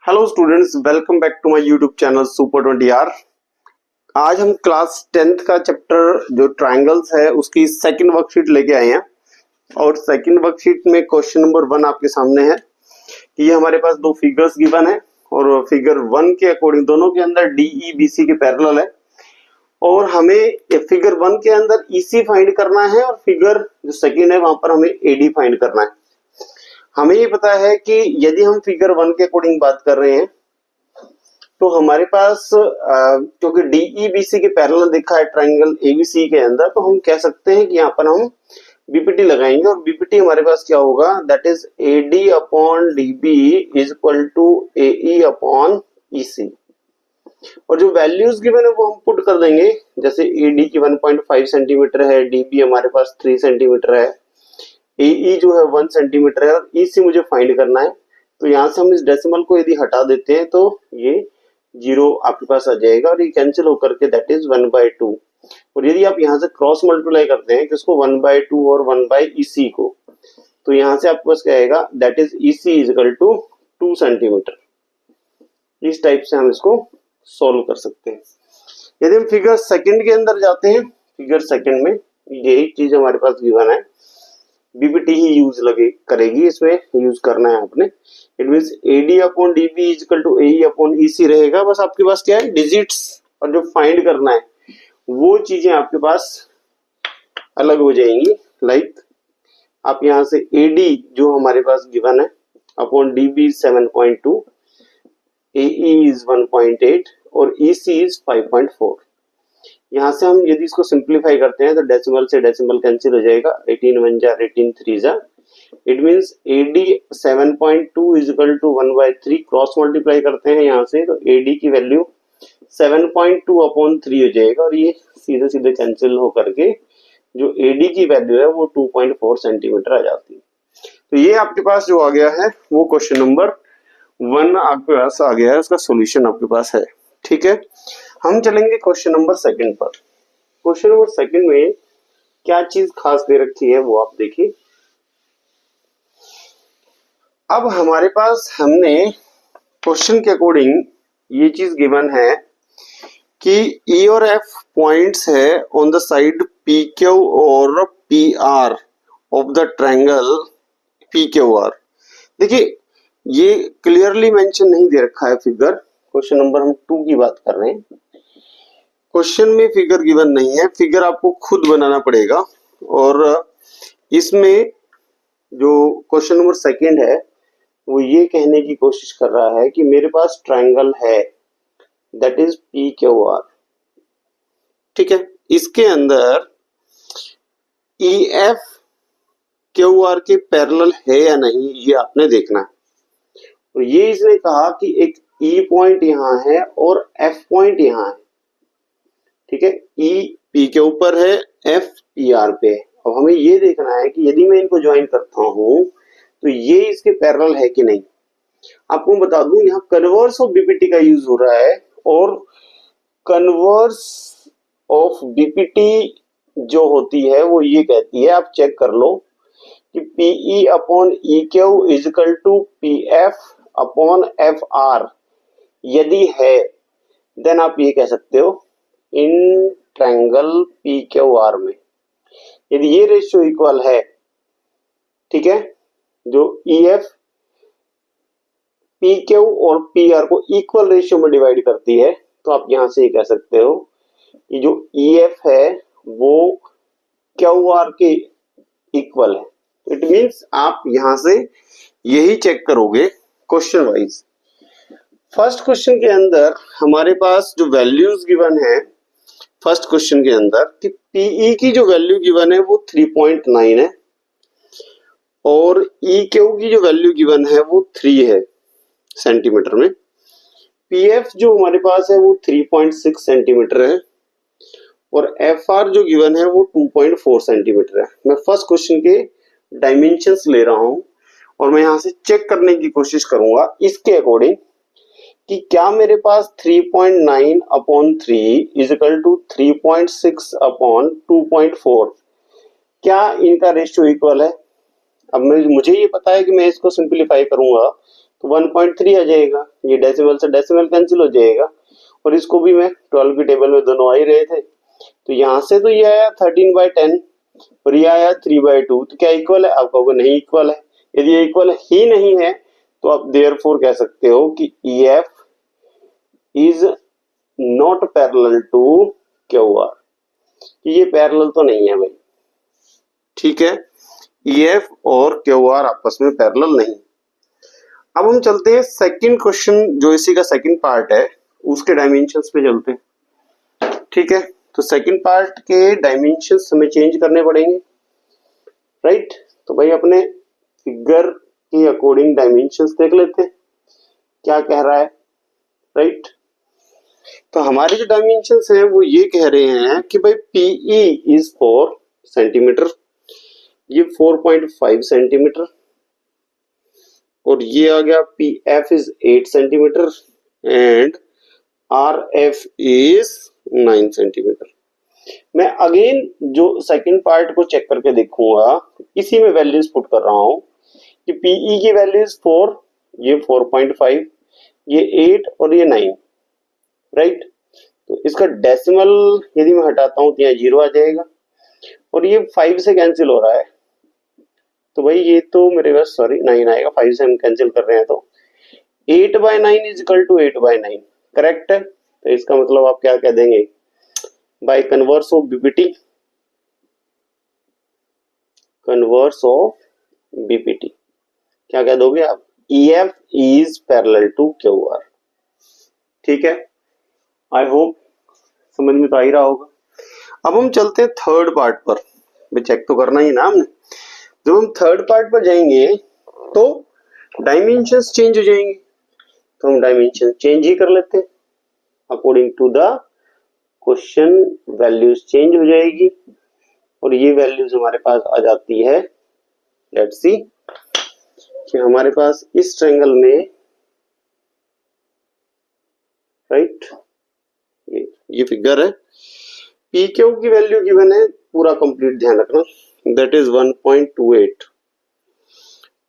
Hello students, welcome back to my YouTube channel super 20R। आज हम class 10th का chapter जो triangles है उसकी सेकंड वर्कशीट लेके आए हैं और सेकंड वर्कशीट में क्वेश्चन नंबर 1 आपके सामने है कि ये हमारे पास दो फिगर्स गिवन है और फिगर 1 के अकॉर्डिंग दोनों के अंदर DEBC के पैरेलल है और हमें फिगर 1 के अंदर EC फाइंड करना है और फिगर जो सेकंड है वहां पर हमें AD फाइंड करना है। हमें ये पता है कि यदि हम फिगर 1 के अकॉर्डिंग बात कर रहे हैं तो हमारे पास क्योंकि DEBC के पैरेलल देखा है ट्रायंगल ABC के अंदर, तो हम कह सकते हैं कि यहाँ पर हम BPT लगाएंगे और BPT हमारे पास क्या होगा, that is AD upon DB is equal to AE upon EC। और जो वैल्यूज गिवन है वो हम पुट कर देंगे, जैसे AD की 1.5 सेंटीमीटर है, DB हमारे पास 3 सेंटीमीटर है, AE जो है 1 सेंटीमीटर है और EC मुझे फाइंड करना है। तो यहाँ से हम इस डेसिमल को यदि हटा देते हैं तो ये 0 आपके पास आ जाएगा और ये कैंसिल होकर के दैट इज 1/2। और यदि आप यहाँ से क्रॉस मल्टीप्लाई करते हैं किसको, 1/2 और 1/EC को, तो यहाँ से आपके पास क्या आएगा, that is EC is equal to 2 centimetre. इस टाइप से हम इसको सोल्व कर सकते हैं। यदि हम फिगर सेकंड के अंदर जाते हैं, फिगर सेकंड में यही चीज हमारे पास गिवन है, BPT ही यूज करेगी, इसमें यूज करना है आपने। It means AD upon DB is equal to AE upon EC रहेगा। बस आपके पास क्या है, डिजिट्स और जो फाइंड करना है वो चीजें आपके पास अलग हो जाएंगी। लाइक आप यहाँ से AD जो हमारे पास गिवन है अपॉन DB 7.2, AE इज 1.8 और EC इज 5.4। यहाँ से हम यदि इसको सिंप्लीफाई करते हैं तो डेसिमल से डेसिमल कैंसिल हो जाएगा, 18 1 जा 18 3 जा। It means AD 7.2 is equal to 1/3, cross multiply करते हैं यहाँ से तो AD की वैल्यू 7.2 अपॉन 3 हो जाएगा और ये सीधे सीधे कैंसिल होकर के जो AD की वैल्यू है वो 2.4 सेंटीमीटर आ जाती है। तो ये आपके पास जो आ गया है वो क्वेश्चन नंबर 1 आपके पास आ गया है, उसका सोल्यूशन आपके पास है। ठीक है, हम चलेंगे क्वेश्चन नंबर सेकंड पर। क्वेश्चन नंबर सेकंड में क्या चीज खास दे रखी है वो आप देखिए। अब हमारे पास हमने क्वेश्चन के अकॉर्डिंग ये चीज गिवन है कि E और F पॉइंट्स है ऑन द साइड PQ और PR of the triangle PQR। देखिए ये क्लियरली मेंशन नहीं दे रखा है फिगर, क्वेश्चन नंबर हम 2 की बात कर रहे हैं। क्वेश्चन में फिगर गिवन नहीं है, फिगर आपको खुद बनाना पड़ेगा। और इसमें जो क्वेश्चन नंबर सेकंड है वो ये कहने की कोशिश कर रहा है कि मेरे पास ट्रायंगल है दैट इज PQR। ठीक है, इसके अंदर EF QR के पैरेलल है या नहीं ये आपने देखना है। और ये इसने कहा कि एक E पॉइंट यहाँ है और F पॉइंट यहाँ है। ठीक है, E P के ऊपर है, F PR पे है। अब हमें ये देखना है कि यदि मैं इनको ज्वाइन करता हूं तो ये इसके पैरेलल है कि नहीं। आपको बता दूं यहाँ कन्वर्स ऑफ BPT का यूज हो रहा है और कन्वर्स ऑफ BPT जो होती है वो ये कहती है, आप चेक कर लो कि PE upon EQ is equal to PF upon FR यदि है देन आप ये कह सकते हो इन ट्रायंगल PQR में यदि ये रेशियो इक्वल है, ठीक है, जो EF PQ और PR को इक्वल रेशियो में डिवाइड करती है, तो आप यहां से ये कह सकते हो कि जो EF है वो QR के इक्वल है। इट मींस आप यहां से यही चेक करोगे क्वेश्चन वाइज। फर्स्ट क्वेश्चन के अंदर हमारे पास जो वैल्यूज गिवन है फर्स्ट क्वेश्चन के अंदर कि PE की जो वैल्यू गिवन है वो 3.9 है और EQ की जो वैल्यू गिवन है वो 3 है सेंटीमीटर में। PF जो हमारे पास है वो 3.6 सेंटीमीटर है और FR जो गिवन है वो 2.4 सेंटीमीटर है। मैं फर्स्ट क्वेश्चन के डायमेंशंस ले रहा हूं और मैं यहां से चेक करने की कोशिश करूंगा इसके अकॉर्डिंग कि क्या मेरे पास 3.9 upon 3 is equal to 3.6 upon 2.4 क्या इनका रेशियो इक्वल है। अब मुझे ये पता है कि मैं इसको सिंप्लीफाई करूंगा तो 1.3 आ जाएगा, ये डेसिमल से डेसिमल कैंसिल हो जाएगा, और इसको भी मैं 12 की टेबल में दोनों आ ही रहे थे, तो यहाँ से तो ये आया 13/10 और ये आया 3/2, तो क्या इक्वल है? आप कहोगे नहीं इक्वल है। यदि ये इक्वल ही नहीं है तो आप देयरफॉर कह सकते हो कि EF is not parallel to QR, कि ये पैरेलल तो नहीं है भाई, ठीक है। EF और QR आपस में पैरेलल नहीं। अब हम चलते हैं सेकंड क्वेश्चन, जो इसी का सेकंड पार्ट है, उसके डायमेंशंस पे चलते हैं, ठीक है। तो सेकंड पार्ट के डायमेंशंस हमें चेंज करने पड़ेंगे, राइट। तो भाई अपने फिगर के अकॉर्डिंग डायमेंशंस देख लेते हैं क्या कह रहा है, राइट। तो हमारे जो डायमेंशंस हैं वो ये कह रहे हैं कि भाई PE इज 4 सेंटीमीटर, ये 4.5 सेंटीमीटर, और ये आ गया PF is 8 centimetre and RF is 9 centimetre. मैं अगेन जो सेकंड पार्ट को चेक करके देखूंगा, इसी में वैल्यूज पुट कर रहा हूं कि PE की वैल्यू इज 4, ये 4.5, ये 8 और ये 9, राइट। तो इसका डेसिमल यदि मैं हटाता हूं तो यहाँ 0 आ जाएगा, और ये 5 से कैंसिल हो रहा है, तो भाई ये तो मेरे पास सॉरी 9 आएगा, 5 से हम कैंसिल कर रहे हैं, तो 8/9 इज इक्वल टू 8/9, करेक्ट है। तो इसका मतलब आप क्या कह देंगे, by converse of BPT, converse of BPT क्या कह दोगे आप, EF is parallel to QR, ठीक है। आई होप समझ में तो आ ही रहा होगा। अब हम चलते हैं थर्ड पार्ट पर, मैं चेक तो करना ही ना हमने। जब हम थर्ड पार्ट पर जाएंगे तो डायमेंशंस चेंज हो जाएंगे, तो हम डायमेंशन चेंज ही कर लेते हैं according to the question, values change हो जाएगी और ये वैल्यूज हमारे पास आ जाती है। लेट्स सी कि हमारे पास इस ट्रायंगल में, राइट, ये फिगर है, PQ की वैल्यू गिवन है, पूरा कंप्लीट ध्यान रखना, दैट इज 1.28।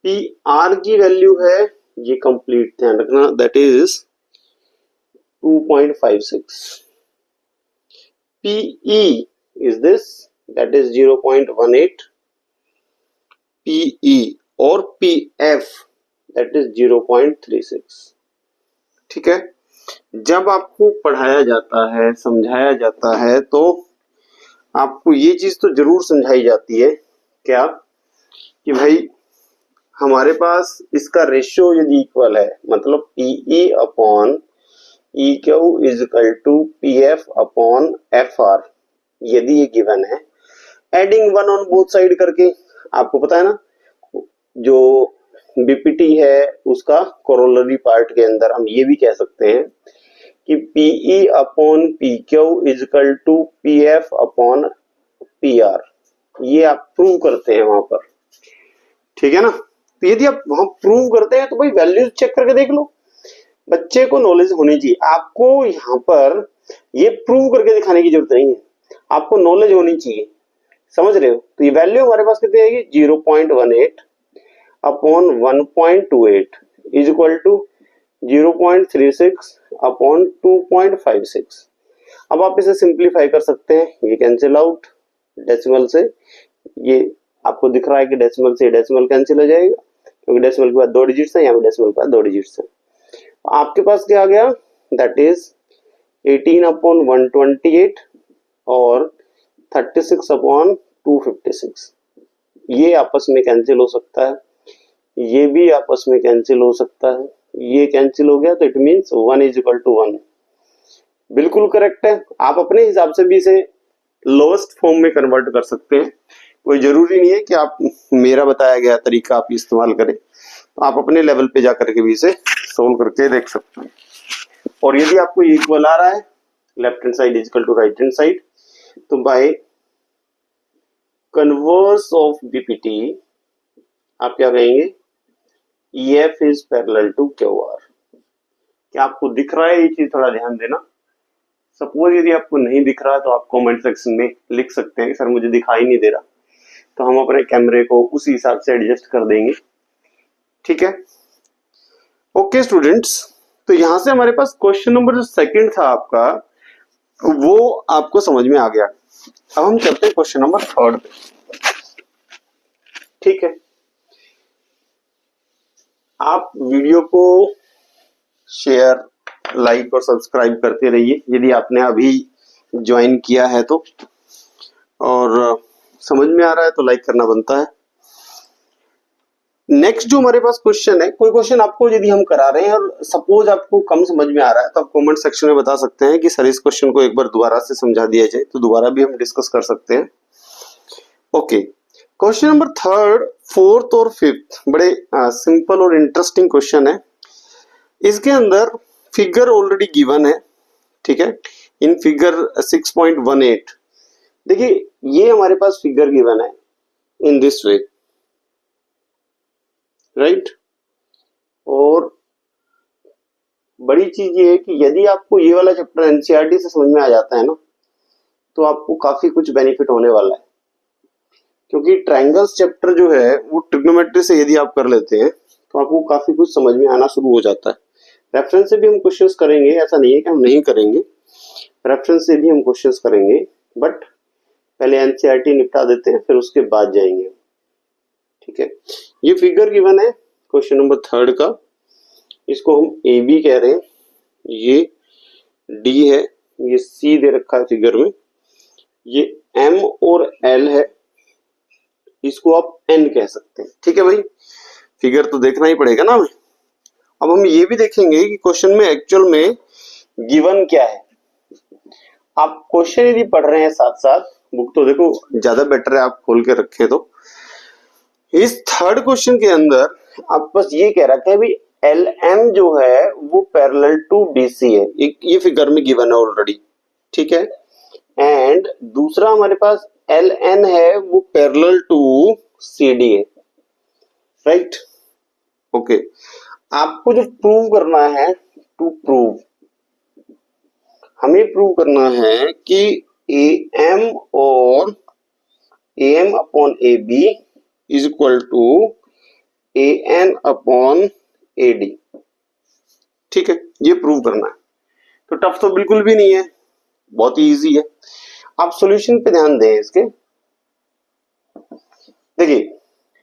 PR की वैल्यू है, ये कंप्लीट ध्यान रखना, that is 2.56। PE is this, that is 0.18। PE और PF that is 0.36, ठीक है। जब आपको पढ़ाया जाता है, समझाया जाता है, तो आपको ये चीज तो जरूर समझाई जाती है क्या, कि भाई हमारे पास इसका रेशियो यदि इक्वल है, मतलब PE upon EQ is equal to PF upon FR, यदि ये गिवन है, एडिंग 1 ऑन बोथ साइड करके, आपको पता है ना जो BPT है उसका कोरोलरी पार्ट के अंदर हम ये भी कह सकते हैं कि PE upon PQ is equal to PF upon PR, ये आप प्रूव करते हैं वहां पर, ठीक है ना। तो यदि आप वहां प्रूव करते हैं तो भाई वैल्यूज चेक करके देख लो, बच्चे को नॉलेज होनी चाहिए। आपको यहाँ पर ये प्रूव करके दिखाने की जरूरत नहीं है, आपको नॉलेज होनी चाहिए, समझ रहे हो। तो ये वैल्यू हमारे पास कितनी आएगी, 0.18 upon 1.28 is equal to 0.36 upon 2.56। अब आप इसे सिंप्लीफाई कर सकते हैं, ये कैंसिल आउट डेसिमल से, ये आपको दिख रहा है कि डेसिमल से डेसिमल कैंसिल हो जाएगा, क्योंकि डेसिमल के बाद 2 डिजिट्स है, यहाँ पे डेसिमल के बाद 2 डिजिट्स है। आपके पास क्या आ गया, दैट इज 18 अपॉन 128 और 36 अपॉन 256, ये आपस में कैंसिल हो सकता है, ये भी आपस में कैंसिल हो सकता है, ये कैंसिल हो गया, तो it means 1 is equal to 1, बिल्कुल करेक्ट है। आप अपने हिसाब से भी इसे लोएस्ट फॉर्म में कन्वर्ट कर सकते हैं, कोई जरूरी नहीं है कि आप मेरा बताया गया तरीका आप इस्तेमाल करें, तो आप अपने लेवल पे जाकर के भी इसे सोल्व करके देख सकते हैं। और यदि आपको इक्वल आ रहा है, left hand side is equal to right hand side, तो बाय कन्वर्स ऑफ BPT आप क्या कहेंगे, EF is parallel to QR। क्या आपको दिख रहा है ये चीज, थोड़ा ध्यान देना। सपोज यदि आपको नहीं दिख रहा है तो आप कमेंट सेक्शन में लिख सकते हैं कि सर मुझे दिखाई नहीं दे रहा, तो हम अपने कैमरे को उसी हिसाब से एडजस्ट कर देंगे, ठीक है। ओके स्टूडेंट्स, तो यहां से हमारे पास क्वेश्चन नंबर जो सेकंड था आपका वो आपको समझ में आ गया। अब हम चलते हैं क्वेश्चन नंबर थर्ड पे। ठीक है, आप वीडियो को शेयर, लाइक और सब्सक्राइब करते रहिए यदि आपने अभी ज्वाइन किया है तो, और समझ में आ रहा है तो लाइक करना बनता है। नेक्स्ट जो हमारे पास क्वेश्चन है, कोई क्वेश्चन आपको यदि हम करा रहे हैं और सपोज आपको कम समझ में आ रहा है तो आप कमेंट सेक्शन में बता सकते हैं कि सर इस क्वेश्चन को एक बार दोबारा से समझा दिया जाए, तो दोबारा भी हम डिस्कस कर सकते हैं। Okay, question number third, fourth और फिफ्थ बड़े सिंपल और इंटरेस्टिंग क्वेश्चन है। इसके अंदर फिगर ऑलरेडी गिवन है। ठीक है, इन फिगर 6.18 देखिए ये हमारे पास फिगर गिवन है इन दिस वे, राइट। और बड़ी चीज ये है कि यदि आपको ये वाला चैप्टर एनसीईआरटी से समझ में आ जाता है ना, तो आपको काफी कुछ बेनिफिट होने वाला है, क्योंकि ट्रायंगल्स चैप्टर जो है वो ट्रिग्नोमेट्री से यदि आप कर लेते हैं तो आपको काफी कुछ समझ में आना शुरू हो जाता है। रेफरेंस से भी हम क्वेश्चंस करेंगे, ऐसा नहीं है कि हम नहीं करेंगे, रेफरेंस से भी हम क्वेश्चंस करेंगे, बट पहले एनसीईआरटी निपटा देते हैं फिर उसके बाद जाएंगे। ठीक है, ये फिगर गिवन है क्वेश्चन नंबर थर्ड का, इसको हम ए बी कह रहे हैं, ये डी है, ये सी दे रखा है फिगर में, ये एम और एल है, इसको आप एन कह सकते हैं। ठीक है भाई, फिगर तो देखना ही पड़ेगा ना हमें। अब हम ये भी देखेंगे कि क्वेश्चन में एक्चुअल में गिवन क्या है। आप क्वेश्चन यदि पढ़ रहे हैं साथ साथ, बुक तो देखो ज्यादा बेटर है आप खोल के रखें। तो इस थर्ड क्वेश्चन के अंदर आप बस ये कह रखा है भी एल एम जो है वो पैरेलल टू बी सी है, ये फिगर में गिवन है ऑलरेडी। ठीक है, एंड दूसरा हमारे पास एल एन है वो पैरेलल टू सी डी है, राइट। ओके, आपको जो प्रूव करना है, टू प्रूव हमें प्रूव करना है कि ए एम और A M upon A B is equal to A N upon A D. ठीक है, ये प्रूव करना है, तो टफ तो बिल्कुल भी नहीं है, बहुत ही इजी है। आप सॉल्यूशन पे ध्यान दें इसके। देखिए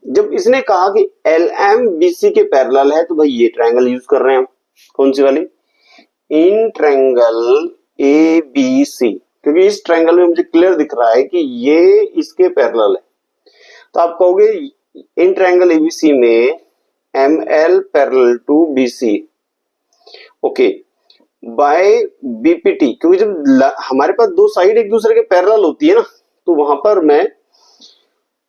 जब इसने कहा कि एल एम बी सी के पैरेलल है, तो भाई ये ट्रायंगल यूज कर रहे हैं हम, कौन सी वाली, in triangle A B C, क्योंकि इस ट्रायंगल में मुझे क्लियर दिख रहा है कि ये इसके पैरेलल है। तो आप कहोगे इन ट्रायंगल एबीसी में M L parallel to B C, okay, by BPT, क्योंकि जब हमारे पास दो साइड एक दूसरे के पैरेलल होती है ना, तो वहां पर मैं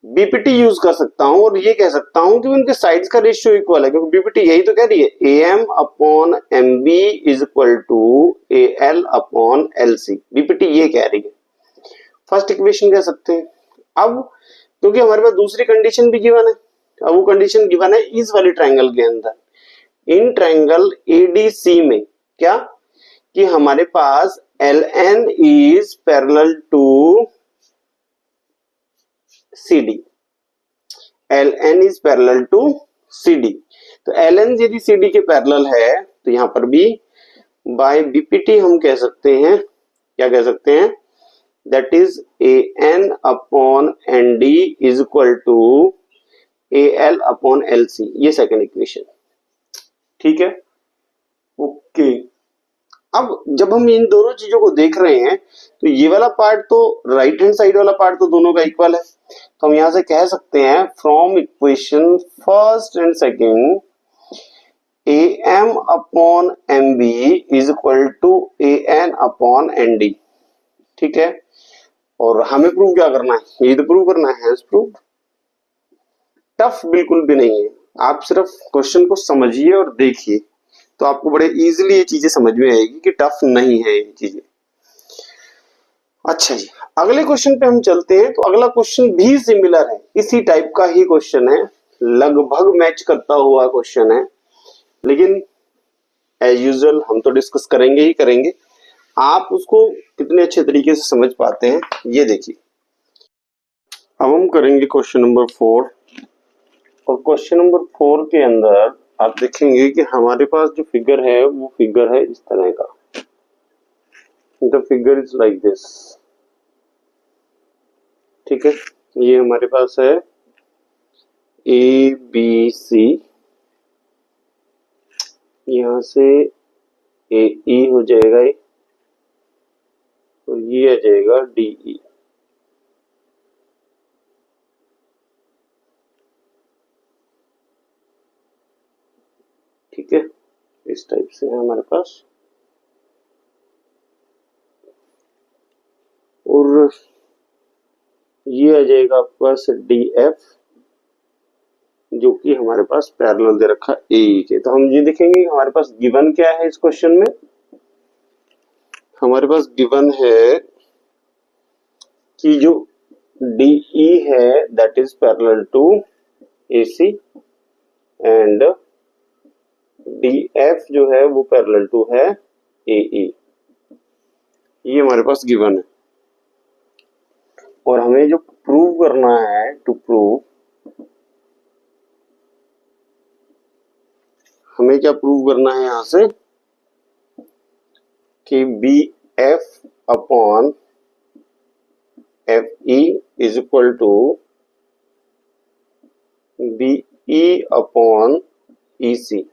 बीपीटी यूज कर सकता हूं और ये कह सकता हूं कि उनके साइड्स का रेशियो इक्वल है, क्योंकि बीपीटी यही तो कह रही है A M upon M B is equal to A L upon L C, BPT ये कह रही है। फर्स्ट इक्वेशन कह सकते हैं। अब क्योंकि हमारे पास दूसरी कंडीशन भी गिवन है, अब वो कंडीशन गिवन है इस वाली ट्रायंगल के अंदर, इन ट्रायंगल एडीसी में क्या, कि हमारे पास L N is parallel to CD, LN is parallel to CD, तो LN यदि CD के पैरेलल है तो यहां पर भी बाय BPT हम कह सकते हैं, क्या कह सकते हैं, that is AN upon ND is equal to AL upon LC, ये सेकंड इक्वेशन। ठीक है, ओके। अब जब हम इन दोनों चीजों को देख रहे हैं तो ये वाला पार्ट तो राइट हैंड साइड वाला पार्ट तो दोनों का इक्वल है, तो हम यहां से कह सकते हैं from equation first and second A M upon M B is equal to A N upon N D. ठीक है, और हमें प्रूव क्या करना है, ये तो प्रूव करना है, प्रूव। टफ बिल्कुल भी नहीं है, आप सिर्फ क्वेश्चन को समझिए और देखिए तो आपको बड़े इजीली ये चीजें समझ में आएगी कि टफ नहीं है ये चीजें। अच्छा जी, अगले क्वेश्चन पे हम चलते हैं। तो अगला क्वेश्चन भी सिमिलर है, इसी टाइप का ही क्वेश्चन है, लगभग मैच करता हुआ क्वेश्चन है, लेकिन एज यूजुअल हम तो डिस्कस करेंगे ही करेंगे, आप उसको कितने अच्छे तरीके से समझ पाते हैं ये देखिए। अब हम करेंगे क्वेश्चन नंबर 4, और क्वेश्चन नंबर 4 के अंदर आप देखेंगे कि हमारे पास जो फिगर है वो फिगर है इस तरह का। The figure is like this. ठीक है, ये हमारे पास है ए बी सी, यहां से ए ई हो जाएगा ये, और ये आ जाएगा डी ई। ठीक है, इस टाइप से है हमारे पास। और ये आ जाएगा आपके पास डी एफ, जो कि हमारे पास पैरेलल दे रखा है ए के। तो हम ये देखेंगे हमारे पास गिवन क्या है इस क्वेश्चन में। हमारे पास गिवन है कि जो DE है that is parallel to AC and DF जो है वो पैरेलल टू है AE। ये हमारे पास गिवन है, और हमें जो प्रूव करना है, टू प्रूव, हमें क्या प्रूव करना है यहां से कि BF upon FE is equal to BE upon EC।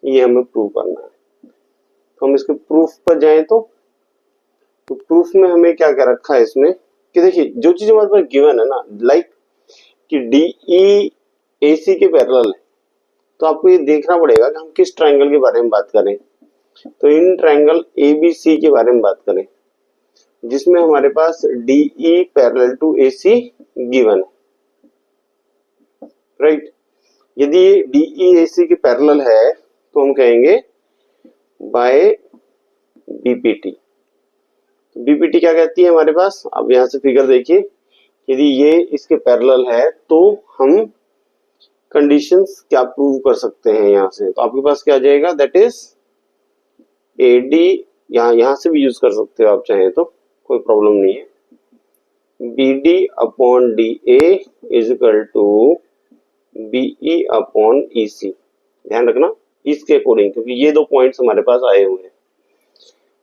ये हमें प्रूव करना है। तो हम इसके प्रूफ पर जाएं तो प्रूफ में हमें क्या क्या रखा है इसमें कि देखिए जो चीज हमारे पास गिवन है ना, लाइक कि DE AC के पैरेलल है, तो आपको ये देखना पड़ेगा कि हम किस ट्रायंगल के बारे में बात करें। तो इन ट्रायंगल ABC के बारे में बात करें, जिसमें हमारे पास DE parallel to AC given है, राइट। यदि DE AC के पैरेलल है तो हम कहेंगे बाय BPT। BPT क्या कहती है हमारे पास, अब यहां से फिगर देखिए, यदि ये इसके पैरेलल है तो हम कंडीशंस क्या प्रूव कर सकते हैं यहां से। तो आपके पास क्या आ जाएगा, दैट इज AD, यहां से भी यूज कर सकते हो आप चाहें तो, कोई प्रॉब्लम नहीं है। BD upon DA is equal to BE upon EC। ध्यान रखना इसके अकॉर्डिंग, क्योंकि ये दो पॉइंट्स हमारे पास आए हुए हैं।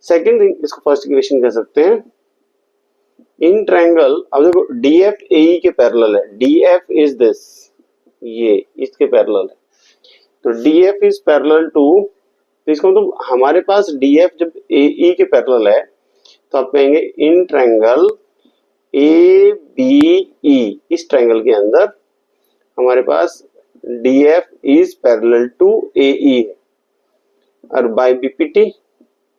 सेकेंड थिंग, इसको फर्स्ट इक्वेशन कह सकते हैं। इन ट्रायंगल, अब देखो DF AE के पैरेलल है, DF इज दिस, ये इसके पैरेलल है, तो DF इज पैरेलल टू, तो इसका मतलब हमारे पास DF जब AE के पैरेलल है तो आप कहेंगे इन ट्रायंगल ABE, इस ट्रायंगल के अंदर हमारे पास DF is parallel to AE है। और बाय BPT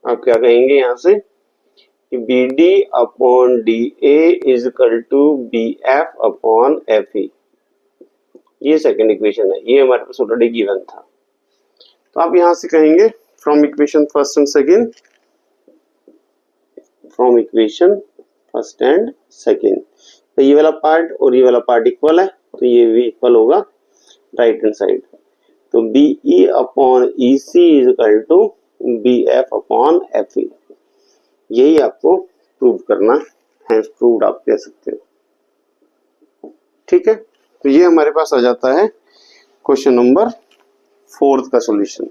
आप क्या कहेंगे यहां से कि BD upon DA is equal to BF upon FE। ये सेकंड इक्वेशन है, ये हमारे पास ऑलरेडी गिवन था। तो आप यहां से कहेंगे from equation first and second, from equation first and second, तो ये वाला पार्ट और ये वाला पार्ट इक्वल है, तो ये भी इक्वल होगा राइट हैंड साइड। तो BE upon EC is equal to BF upon FE। यही आपको प्रूव करना है, प्रूव्ड आप कह सकते हो। ठीक है, तो ये हमारे पास आ जाता है क्वेश्चन नंबर 4 का सॉल्यूशन।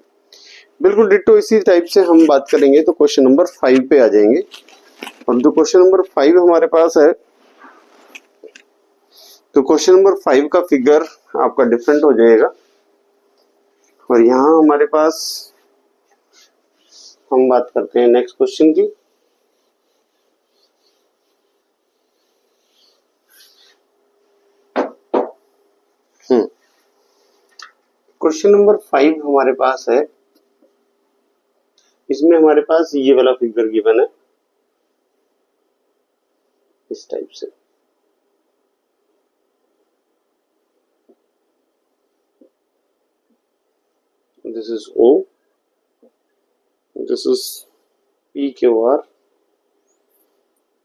बिल्कुल डिट्टो इसी टाइप से हम बात करेंगे तो क्वेश्चन नंबर 5 पे आ जाएंगे। और जो क्वेश्चन नंबर 5 हमारे पास है, तो क्वेश्चन नंबर 5 का फिगर आपका डिफरेंट हो जाएगा। और यहां हमारे पास हम बात करते हैं नेक्स्ट क्वेश्चन की। क्वेश्चन नंबर 5 हमारे पास है, इसमें हमारे पास ये वाला फिगर गिवन है इस टाइप से। This is O, this is PQR,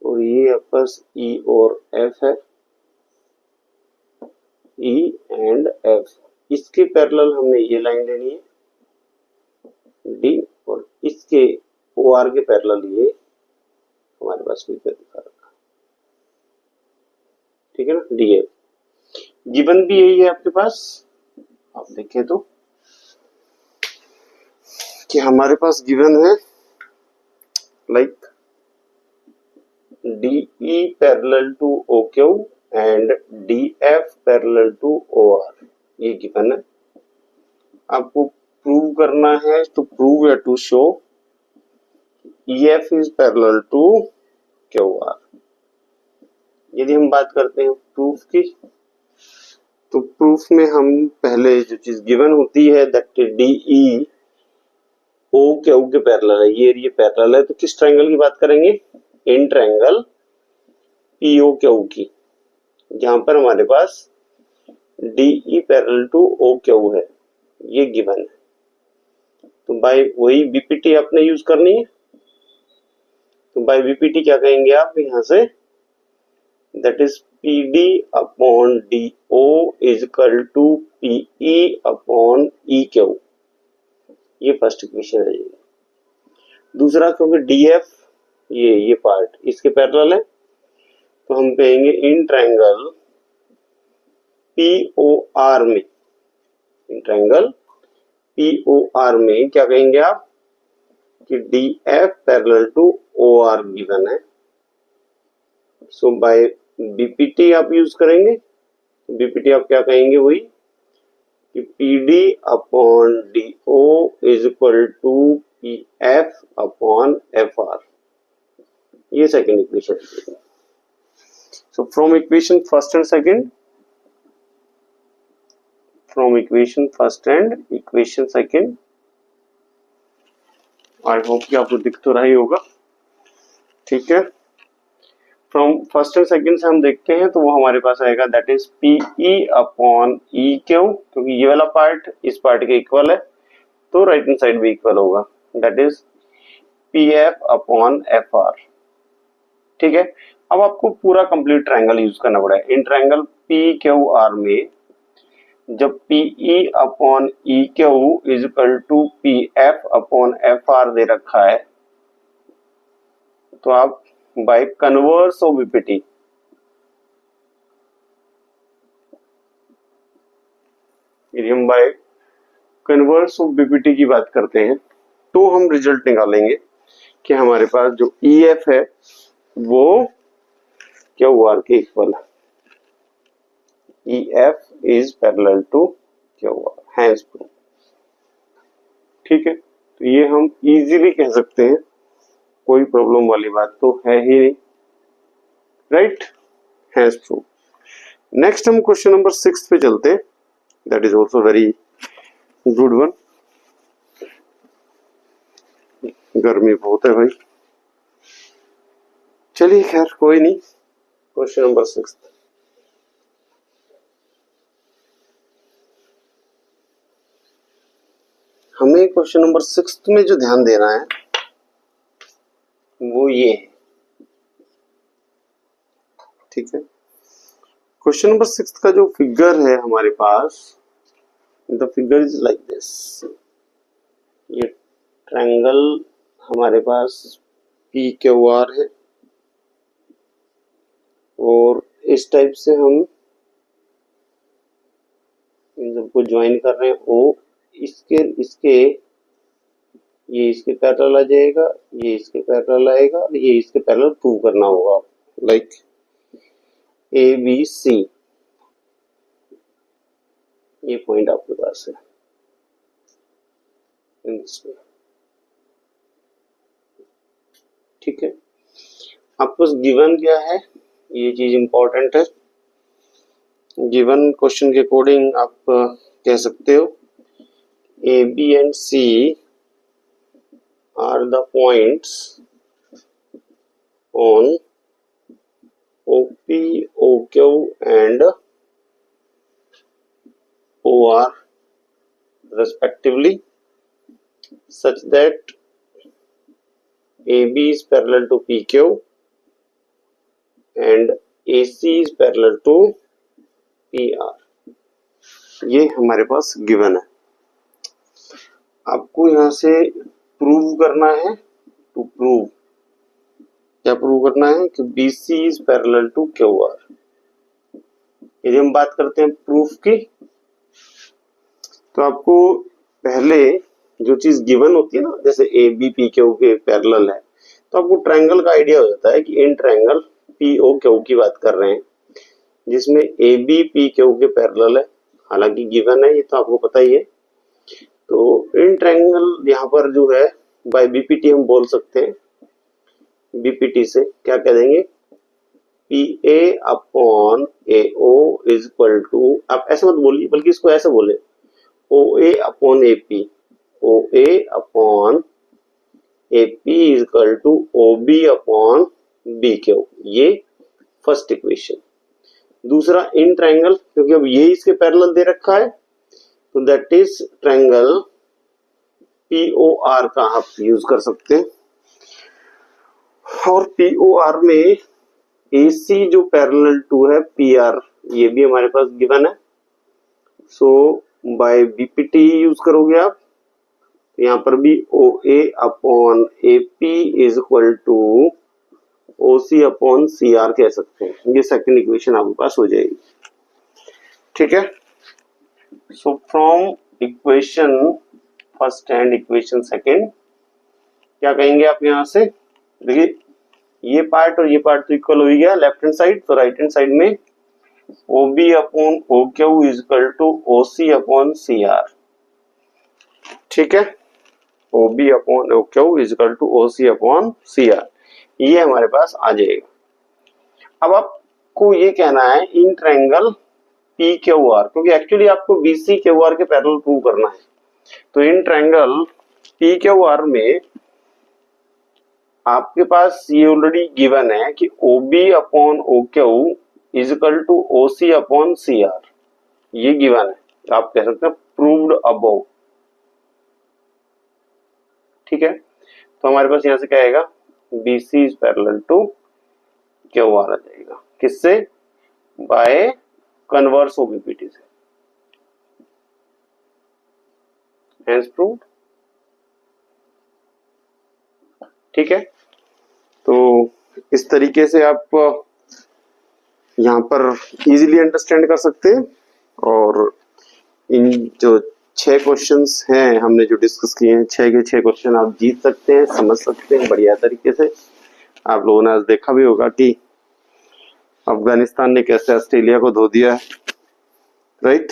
और ये आपस E और F है, E एंड F। इसके पैरेलल हमने ये लाइन लेनी है D, और इसके OR के पैरेलल ये हमारे पास फिगर दिखा रखा, ठीक है ना, DF। गिवन भी यही है आपके पास, आप देखें तो कि हमारे पास गिवन है like DE parallel to OQ and DF parallel to OR, ये गिवन है। आपको प्रूव करना है, टू प्रूव या to show EF is parallel to QR। यदि हम बात करते हैं प्रूफ की, तो प्रूफ में हम पहले जो चीज गिवन होती है दैट DE OQ के पैरेलल है, ये पैरेलल है, तो किस ट्रायंगल की बात करेंगे? इन ट्रायंगल POQ की, जहां पर हमारे पास DE पैरेलल टू OQ है, ये गिवन है। तो बाय वही BPT आपने यूज करनी है। तो बाय BPT क्या कहेंगे आप यहां से? That is PD upon DO is equal to PE upon EQ, ये फर्स्ट इक्वेशन है। दूसरा, क्योंकि DF ये पार्ट इसके पैरेलल है, तो हम कहेंगे इन ट्रायंगल POR में, इन ट्रायंगल POR में क्या कहेंगे आप कि DF parallel to OR given है। सो बाय BPT आप यूज करेंगे। BPT आप क्या कहेंगे? वही कि PD upon DO is equal to PF upon FR, ये second equation. So from equation first and second, from equation first and equation second, I hope कि आपको दिख तो रहा ही होगा, ठीक है। फ्रॉम फर्स्ट एंड सेकंड से हम देखते हैं, तो वो हमारे पास आएगा that is PE upon EQ, क्योंकि ये वाला पार्ट इस पार्ट के इक्वल है, तो राइट हैंड साइड भी इक्वल होगा, that is PF upon FR, ठीक है। अब आपको पूरा कंप्लीट ट्रायंगल यूज करना पड़ेगा। इन ट्रायंगल PQR में जब PE upon EQ is equal to PF upon FR दे रखा है, तो आप बाय कन्वर्स ऑफ BPT, यदि हम बाय कन्वर्स ऑफ BPT की बात करते हैं, तो हम रिजल्ट निकालेंगे कि हमारे पास जो EF है वो QR के इक्वल है। EF is parallel to QR, hence proof, ठीक है। तो ये हम इजीली कह सकते हैं, कोई प्रॉब्लम वाली बात तो है ही नहीं, राइट, हैंस प्रूफ। नेक्स्ट हम क्वेश्चन नंबर 6 पे चलते हैं, that is also very good one. गर्मी बहुत है भाई, चलिए खैर कोई नहीं। क्वेश्चन नंबर 6, हमें क्वेश्चन नंबर 6 में जो ध्यान देना है वो ये है, ठीक है। क्वेश्चन नंबर 6 का जो फिगर है हमारे पास, the figure is like this. ये ट्रायंगल हमारे पास PQR है, और इस टाइप से हम इन सबको ज्वाइन कर रहे हैं। O इसके ये इसके पैरेलल आ जाएगा, ये इसके पैरेलल आएगा, ये इसके पैरेलल प्रूव करना होगा, लाइक ABC, ये पॉइंट आपके पास है, ठीक है। आपको गिवन क्या है, ये चीज इंपॉर्टेंट है। गिवन क्वेश्चन के अकॉर्डिंग आप कह सकते हो AB and C are the points on OP, OQ and OR respectively, such that AB is parallel to PQ and AC is parallel to PR। ये हमारे पास गिवन है। आपको यहां से प्रूव करना है, टू प्रूव, क्या प्रूव करना है कि BC is parallel to QR। यदि हम बात करते हैं प्रूफ की, तो आपको पहले जो चीज गिवन होती है ना, जैसे ए बी पी क्यू के पैरेलल है, तो आपको ट्रायंगल का आइडिया हो जाता है कि in triangle P O Q की बात कर रहे हैं, जिसमें ए बी पी क्यू के पैरेलल है। हालांकि गिवन है, ये तो आपको पता ही है। तो इन ट्रायंगल यहाँ पर जो है बाय बीपीटी हम बोल सकते हैं। बीपीटी से क्या कह देंगे, P A upon A O is equal to, आप ऐसे मत बोलिए बल्कि इसको ऐसे बोले, O A upon A P, O A upon A P is equal to O B upon B Q. ये फर्स्ट इक्वेशन। दूसरा इन ट्रायंगल, क्योंकि अब ये इसके पैरेलल दे रखा है, तो that is triangle P O R का आप यूज कर सकते हैं। और पी ओ आर में AC जो पैरेलल टू है PR, ये भी हमारे पास गिवन है। सो बाय बीपीटी यूज करोगे आप, यहाँ पर भी OA upon AP is equal to OC upon CR कह सकते हैं। ये सेकंड इक्वेशन आपके पास हो जाएगी। ठीक है, सो from equation first and equation second क्या कहेंगे आप यहाँ से, देखिए ये पार्ट और ये पार्ट तो इक्वल हो ही गया लेफ्ट हैंड साइड, तो राइट हैंड साइड में OB upon OQ is equal to OC upon CR। ठीक है, OB upon OQ is equal to OC upon CR, ये हमारे पास आ जाएगा। अब आपको ये कहना है इन ट्रायंगल PQR, क्योंकि एक्चुअली आपको BCQR के पैरेलल प्रूव करना है। तो इन ट्रायंगल PQR में आपके पास ये ऑलरेडी गिवन है कि OB upon OQ is equal to OC upon CR, ये गिवन है, तो आप कह सकते हैं प्रूव्ड अबव। ठीक है, तो हमारे पास यहां से क्या आएगा, BC is parallel to QR आ जाएगा, किससे, बाय कन्वर्स ऑफ बीपीटी से, हेंस प्रूव्ड। ठीक है, तो इस तरीके से आप यहाँ पर इजीली अंडरस्टैंड कर सकते हैं। और इन जो 6 क्वेश्चंस हैं हमने जो डिस्कस किए हैं, 6 के 6 क्वेश्चन आप जीत सकते हैं, समझ सकते हैं बढ़िया तरीके से। आप लोगों ने आज देखा भी होगा कि अफगानिस्तान ने कैसे ऑस्ट्रेलिया को धो दिया है, राइट।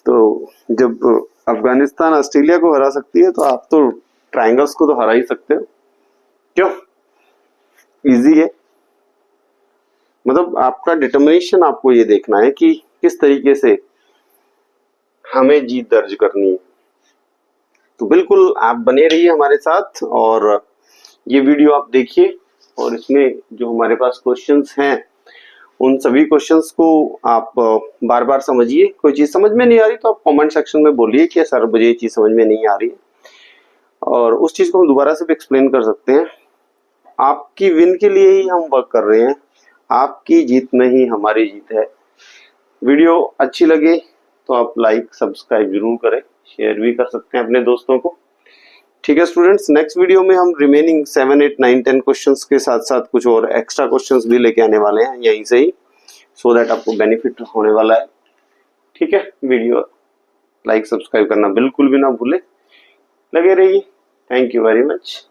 तो जब अफगानिस्तान ऑस्ट्रेलिया को हरा सकती है, तो आप तो ट्रायंगल्स को तो हरा ही सकते हो। क्यों, इजी है। मतलब आपका डिटर्मिनेशन, आपको ये देखना है कि किस तरीके से हमें जीत दर्ज करनी है। तो बिल्कुल आप बने रहिए हमारे साथ और ये वीडियो आप देखिए, और इसमें जो हमारे पास क्वेश्चंस हैं उन सभी क्वेश्चंस को आप बार बार समझिए। कोई चीज समझ में नहीं आ रही तो आप कमेंट सेक्शन में बोलिए कि सर मुझे ये चीज समझ में नहीं आ रही है, और उस चीज को हम दोबारा से भी एक्सप्लेन कर सकते हैं। आपकी विन के लिए ही हम वर्क कर रहे हैं, आपकी जीत में ही हमारी जीत है। वीडियो अच्छी लगे तो आप लाइक सब्सक्राइब जरूर करें, शेयर भी कर सकते हैं अपने दोस्तों को। ठीक है स्टूडेंट्स, नेक्स्ट वीडियो में हम रिमेनिंग 7, 8, 9, 10 क्वेश्चंस के साथ साथ कुछ और एक्स्ट्रा क्वेश्चंस भी लेके आने वाले हैं यहीं से ही, सो दैट आपको बेनिफिट होने वाला है। ठीक है, वीडियो लाइक सब्सक्राइब करना बिल्कुल भी ना भूले, लगे रहिए। Thank you very much.